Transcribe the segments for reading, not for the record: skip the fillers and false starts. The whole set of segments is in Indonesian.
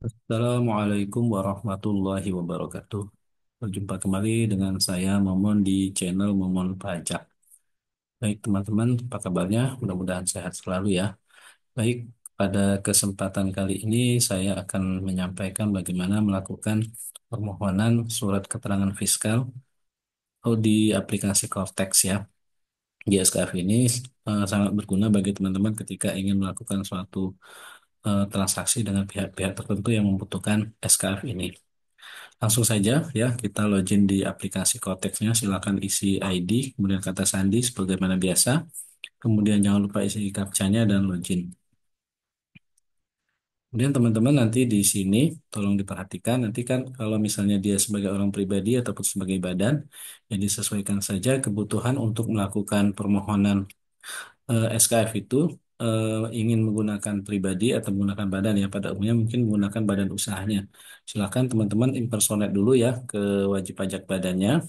Assalamualaikum warahmatullahi wabarakatuh. Berjumpa kembali dengan saya Momon di channel Momon Pajak. Baik teman-teman, apa kabarnya? Mudah-mudahan sehat selalu ya. Baik, pada kesempatan kali ini saya akan menyampaikan bagaimana melakukan permohonan surat keterangan fiskal atau di aplikasi Cortex ya. Di SKF ini sangat berguna bagi teman-teman ketika ingin melakukan suatu transaksi dengan pihak-pihak tertentu yang membutuhkan SKF ini. Langsung saja ya kita login di aplikasi Koteksnya. Silakan isi ID, kemudian kata sandi sebagaimana biasa. Kemudian jangan lupa isi captcha-nya dan login. Kemudian teman-teman nanti di sini tolong diperhatikan nanti kan kalau misalnya dia sebagai orang pribadi ataupun sebagai badan, ya disesuaikan saja kebutuhan untuk melakukan permohonan SKF itu ingin menggunakan pribadi atau menggunakan badan ya pada umumnya mungkin menggunakan badan usahanya. Silakan teman-teman impersonate dulu ya ke wajib pajak badannya.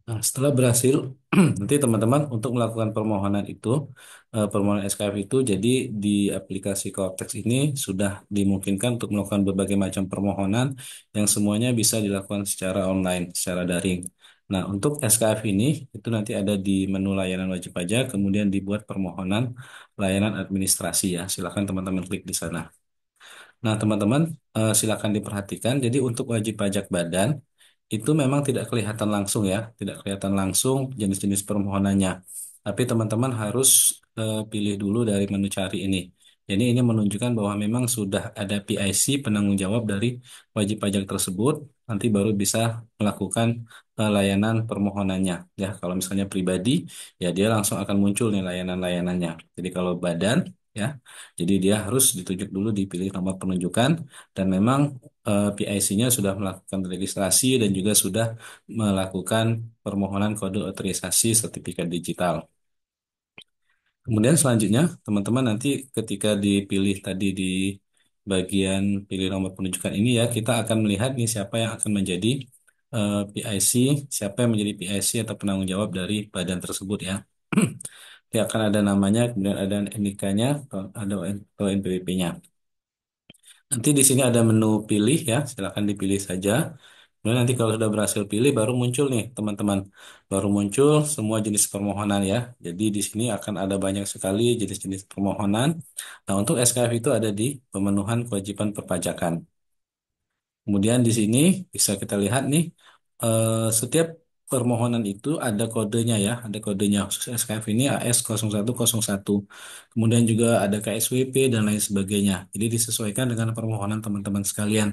Nah, setelah berhasil, nanti teman-teman untuk melakukan permohonan itu, permohonan SKF itu, jadi di aplikasi Cortex ini sudah dimungkinkan untuk melakukan berbagai macam permohonan yang semuanya bisa dilakukan secara online, secara daring. Nah, untuk SKF ini, itu nanti ada di menu layanan wajib pajak, kemudian dibuat permohonan layanan administrasi ya. Silakan teman-teman klik di sana. Nah, teman-teman, silakan diperhatikan. Jadi untuk wajib pajak badan itu memang tidak kelihatan langsung ya, tidak kelihatan langsung jenis-jenis permohonannya. Tapi teman-teman harus pilih dulu dari menu cari ini. Jadi ini menunjukkan bahwa memang sudah ada PIC penanggung jawab dari wajib pajak tersebut, nanti baru bisa melakukan layanan permohonannya. Ya, kalau misalnya pribadi, ya dia langsung akan muncul nih layanan-layanannya. Jadi kalau badan, ya, jadi dia harus ditunjuk dulu dipilih nomor penunjukan dan memang PIC-nya sudah melakukan registrasi dan juga sudah melakukan permohonan kode otorisasi sertifikat digital. Kemudian selanjutnya, teman-teman nanti ketika dipilih tadi di bagian pilih nomor penunjukan ini ya, kita akan melihat nih siapa yang akan menjadi PIC, siapa yang menjadi PIC atau penanggung jawab dari badan tersebut ya. Dia akan ada namanya, kemudian ada NIK-nya, atau NPWP-nya. Nanti di sini ada menu pilih ya, silakan dipilih saja. Kemudian nanti kalau sudah berhasil pilih baru muncul nih teman-teman. Baru muncul semua jenis permohonan ya. Jadi di sini akan ada banyak sekali jenis-jenis permohonan. Nah, untuk SKF itu ada di pemenuhan kewajiban perpajakan. Kemudian di sini bisa kita lihat nih, setiap permohonan itu ada kodenya ya, ada kodenya khusus SKF ini AS0101. Kemudian juga ada KSWP dan lain sebagainya. Jadi disesuaikan dengan permohonan teman-teman sekalian.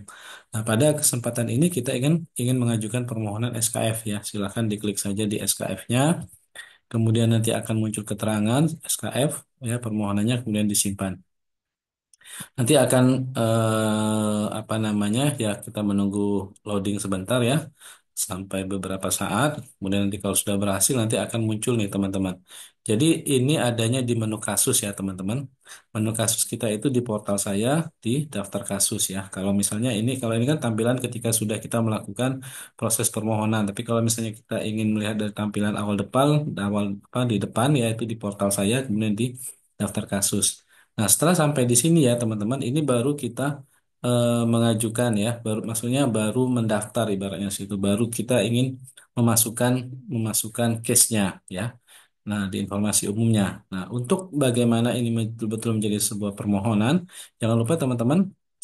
Nah, pada kesempatan ini kita ingin ingin mengajukan permohonan SKF ya. Silakan diklik saja di SKF-nya. Kemudian nanti akan muncul keterangan SKF ya permohonannya kemudian disimpan. Nanti akan apa namanya ya kita menunggu loading sebentar ya sampai beberapa saat. Kemudian nanti kalau sudah berhasil nanti akan muncul nih teman-teman. Jadi ini adanya di menu kasus ya teman-teman. Menu kasus kita itu di portal saya di daftar kasus ya. Kalau ini kan tampilan ketika sudah kita melakukan proses permohonan. Tapi kalau misalnya kita ingin melihat dari tampilan awal apa di depan yaitu di portal saya kemudian di daftar kasus. Nah, setelah sampai di sini ya, teman-teman, ini baru kita mengajukan ya, maksudnya baru mendaftar ibaratnya situ, baru kita ingin memasukkan memasukkan case-nya ya. Nah, di informasi umumnya. Nah, untuk bagaimana ini betul-betul menjadi sebuah permohonan, jangan lupa teman-teman,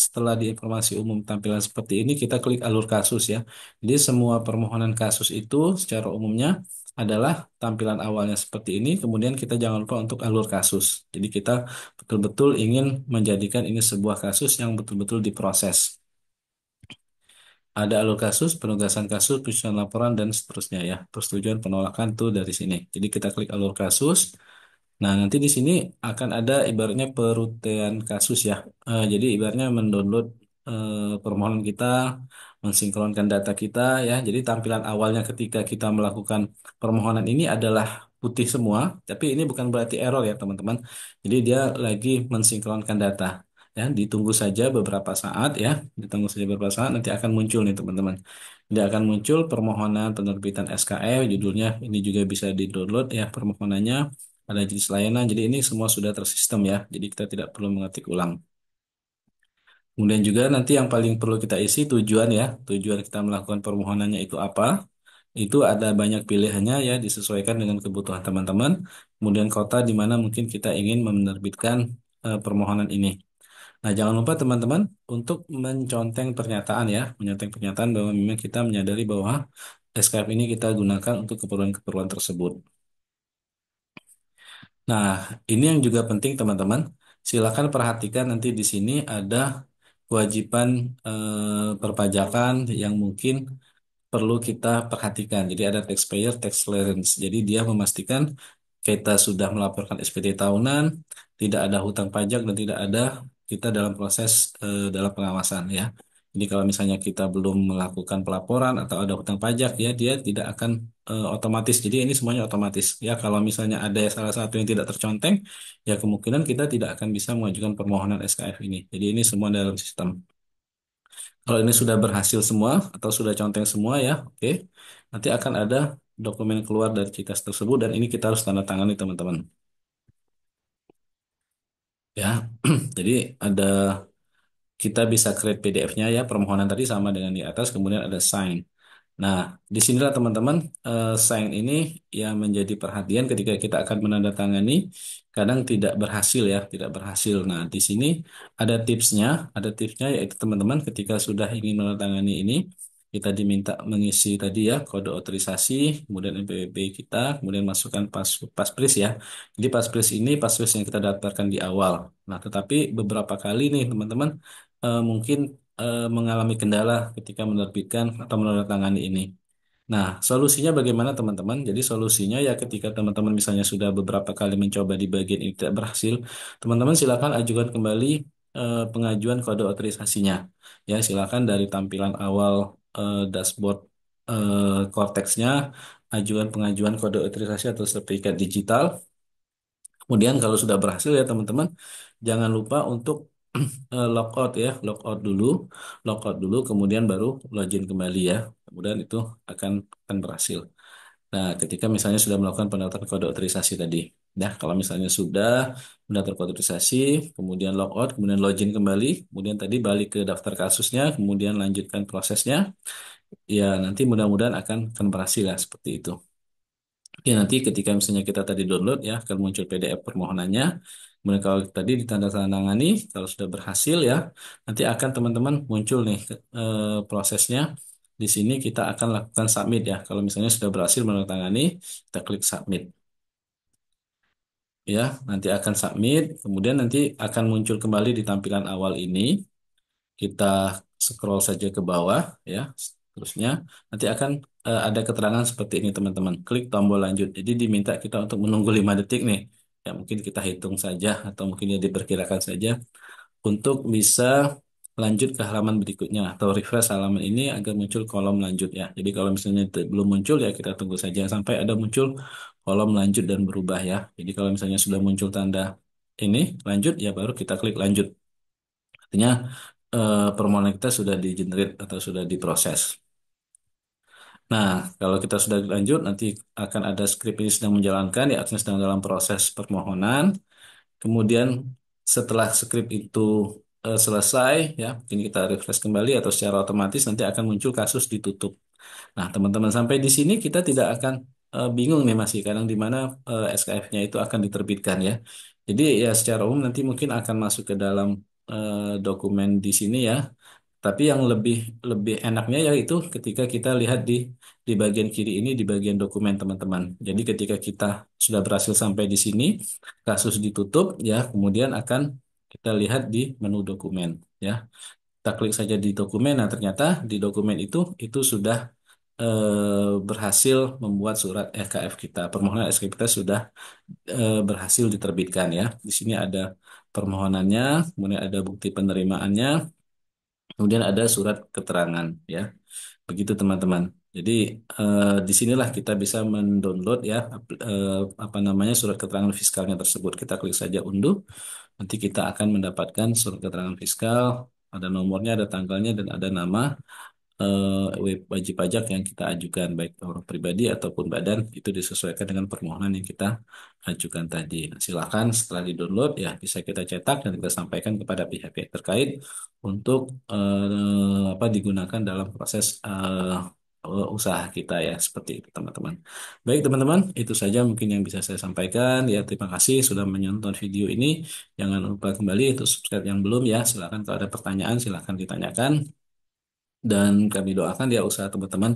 setelah di informasi umum tampilan seperti ini, kita klik alur kasus ya. Jadi semua permohonan kasus itu secara umumnya adalah tampilan awalnya seperti ini, kemudian kita jangan lupa untuk alur kasus. Jadi kita betul-betul ingin menjadikan ini sebuah kasus yang betul-betul diproses. Ada alur kasus, penugasan kasus, penyusunan laporan, dan seterusnya ya. Persetujuan penolakan tuh dari sini. Jadi kita klik alur kasus. Nah, nanti di sini akan ada ibaratnya perutian kasus ya. Jadi ibaratnya mendownload permohonan kita, mensinkronkan data kita ya. Jadi tampilan awalnya ketika kita melakukan permohonan ini adalah putih semua, tapi ini bukan berarti error ya teman-teman. Jadi dia lagi mensinkronkan data. Ya, ditunggu saja beberapa saat ya, ditunggu saja beberapa saat nanti akan muncul nih teman-teman. Dia akan muncul permohonan penerbitan SKF, judulnya ini juga bisa di-download ya permohonannya ada jenis layanan. Jadi ini semua sudah tersistem ya. Jadi kita tidak perlu mengetik ulang. Kemudian juga nanti yang paling perlu kita isi tujuan ya, tujuan kita melakukan permohonannya itu apa? Itu ada banyak pilihannya ya, disesuaikan dengan kebutuhan teman-teman. Kemudian kota di mana mungkin kita ingin menerbitkan permohonan ini. Nah, jangan lupa teman-teman untuk menconteng pernyataan ya, menconteng pernyataan bahwa memang kita menyadari bahwa SKF ini kita gunakan untuk keperluan-keperluan tersebut. Nah, ini yang juga penting teman-teman. Silakan perhatikan nanti di sini ada kewajiban perpajakan yang mungkin perlu kita perhatikan. Jadi ada taxpayer tax clearance. Jadi dia memastikan kita sudah melaporkan SPT tahunan, tidak ada hutang pajak dan tidak ada kita dalam proses dalam pengawasan ya. Jadi kalau misalnya kita belum melakukan pelaporan atau ada hutang pajak ya dia tidak akan otomatis. Jadi ini semuanya otomatis ya. Kalau misalnya ada salah satu yang tidak terconteng ya kemungkinan kita tidak akan bisa mengajukan permohonan SKF ini. Jadi ini semua dalam sistem. Kalau ini sudah berhasil semua atau sudah conteng semua ya, oke. Nanti akan ada dokumen keluar dari CITES tersebut dan ini kita harus tanda tangani teman-teman. Ya, jadi ada kita bisa create PDF-nya ya permohonan tadi sama dengan di atas, kemudian ada sign. Nah, disinilah teman-teman sign ini yang menjadi perhatian ketika kita akan menandatangani kadang tidak berhasil ya, tidak berhasil. Nah, di sini ada tipsnya yaitu teman-teman ketika sudah ingin menandatangani ini kita diminta mengisi tadi ya kode otorisasi, kemudian NPWP kita, kemudian masukkan paspris ya. Jadi paspris yang kita daftarkan di awal. Nah, tetapi beberapa kali nih teman-teman mungkin mengalami kendala ketika menerbitkan atau menandatangani ini. Nah, solusinya bagaimana teman-teman? Jadi solusinya ya ketika teman-teman misalnya sudah beberapa kali mencoba di bagian ini tidak berhasil, teman-teman silakan ajukan kembali pengajuan kode otorisasinya. Ya, silakan dari tampilan awal dashboard Cortex-nya, ajukan pengajuan kode otorisasi atau sertifikat digital. Kemudian kalau sudah berhasil ya teman-teman, jangan lupa untuk logout ya, logout dulu, kemudian baru login kembali ya. Kemudian itu akan berhasil. Nah, ketika misalnya sudah melakukan pendaftaran kode otorisasi tadi, ya kalau misalnya sudah mendaftar kode otorisasi, kemudian logout, kemudian login kembali, kemudian tadi balik ke daftar kasusnya, kemudian lanjutkan prosesnya, ya nanti mudah-mudahan akan berhasil ya seperti itu. Oke, nanti ketika misalnya kita tadi download ya, akan muncul PDF permohonannya. Kemudian kalau tadi ditandatangani, kalau sudah berhasil ya, nanti akan teman-teman muncul nih prosesnya. Di sini kita akan lakukan submit ya. Kalau misalnya sudah berhasil menandatangani, kita klik submit. Ya, nanti akan submit. Kemudian nanti akan muncul kembali di tampilan awal ini. Kita scroll saja ke bawah ya. Terusnya nanti akan ada keterangan seperti ini teman-teman. Klik tombol lanjut. Jadi diminta kita untuk menunggu 5 detik nih. Ya mungkin kita hitung saja atau mungkin ya diperkirakan saja untuk bisa lanjut ke halaman berikutnya atau refresh halaman ini agar muncul kolom lanjut ya. Jadi kalau misalnya belum muncul ya kita tunggu saja sampai ada muncul kolom lanjut dan berubah ya. Jadi kalau misalnya sudah muncul tanda ini lanjut ya baru kita klik lanjut. Artinya permohonan kita sudah di-generate atau sudah diproses. Nah, kalau kita sudah lanjut, nanti akan ada skrip ini sedang menjalankan, ya artinya sedang dalam proses permohonan. Kemudian setelah skrip itu selesai, ya mungkin kita refresh kembali atau secara otomatis nanti akan muncul kasus ditutup. Nah, teman-teman sampai di sini kita tidak akan bingung nih masih kadang di mana SKF-nya itu akan diterbitkan ya. Jadi ya secara umum nanti mungkin akan masuk ke dalam dokumen di sini ya. Tapi yang lebih lebih enaknya yaitu ketika kita lihat di bagian kiri ini di bagian dokumen teman-teman. Jadi ketika kita sudah berhasil sampai di sini, kasus ditutup ya, kemudian akan kita lihat di menu dokumen ya. Kita klik saja di dokumen. Nah, ternyata di dokumen itu sudah berhasil membuat surat EKF kita. Permohonan SKF kita sudah berhasil diterbitkan ya. Di sini ada permohonannya, kemudian ada bukti penerimaannya, kemudian ada surat keterangan ya. Begitu teman-teman. Jadi disinilah kita bisa mendownload ya apa namanya surat keterangan fiskalnya tersebut. Kita klik saja unduh. Nanti kita akan mendapatkan surat keterangan fiskal. Ada nomornya, ada tanggalnya, dan ada nama wajib pajak yang kita ajukan, baik orang pribadi ataupun badan, itu disesuaikan dengan permohonan yang kita ajukan tadi. Nah, silakan setelah di-download ya bisa kita cetak dan kita sampaikan kepada pihak-pihak terkait untuk apa digunakan dalam proses usaha kita ya seperti itu teman-teman. Baik teman-teman, itu saja mungkin yang bisa saya sampaikan. Ya terima kasih sudah menonton video ini. Jangan lupa kembali untuk subscribe yang belum ya. Silakan kalau ada pertanyaan silakan ditanyakan. Dan kami doakan ya usaha teman-teman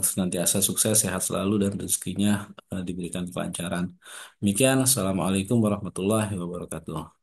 senantiasa sukses, sehat selalu dan rezekinya diberikan kelancaran. Demikian, Assalamualaikum warahmatullahi wabarakatuh.